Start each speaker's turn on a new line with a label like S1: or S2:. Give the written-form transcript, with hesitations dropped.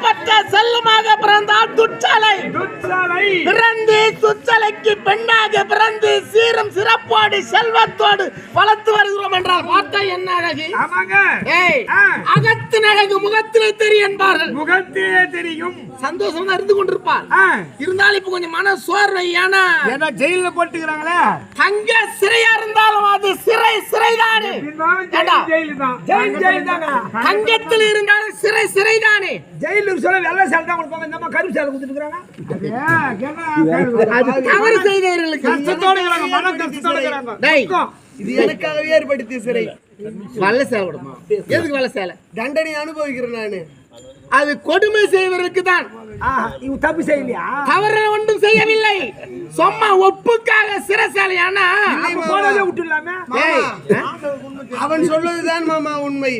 S1: பெற்ற செல்லமாக பிறந்தால் துச்சலை. பிறந்து துச்சலைக்கு பெண்ணாக பிறந்து சீரும் சிறப்போடு செல்வத்தோடு வளர்த்து வருகிறோம் என்றால் பார்த்தா என்ன அழகு. அகத்தின் அழகு முகத்திலே தெரியும் என்பார்கள்.
S2: முகத்திலே தெரியும்.
S1: சந்தோஷம் தான் இருந்து கொண்டிருப்பார். இருந்தாலும் இப்ப கொஞ்சம் மன சோர்வை. ஏன்னா
S2: ஜெயில போட்டுக்கிறாங்களே.
S1: தங்க சிறையா இருந்தாலும் அது சிறைதானே. தங்கத்தில் இருந்தாலும் சிறைதானே.
S2: ஜெயிலுக்கு சொல்ல வெள்ளை சேலை தான் கொடுப்பாங்க. இந்த அம்மா கருப்பு சேலை கொடுத்துருக்காங்க.
S1: தவறு செய்தவர்களுக்கு
S2: கஷ்டத்தோட மன கஷ்டத்தோட இருக்கிறாங்க.
S3: இது எனக்காகவே ஏற்படுத்திய சிறை.
S1: வெள்ளை சேலை கொடுமா? எதுக்கு வெள்ளை சேலை?
S3: தண்டனை அனுபவிக்கிறேன் நானு.
S1: அது கொடுமை செய்வதற்கு தான்.
S2: தப்பு செய்யலையா?
S1: தவறு ஒன்றும் செய்யவில்லை. சும்மா ஒப்புக்காக சிறைசாலையானா
S2: விட்டுலாமே.
S3: அவன் சொல்வதுதான் மாமா உண்மை.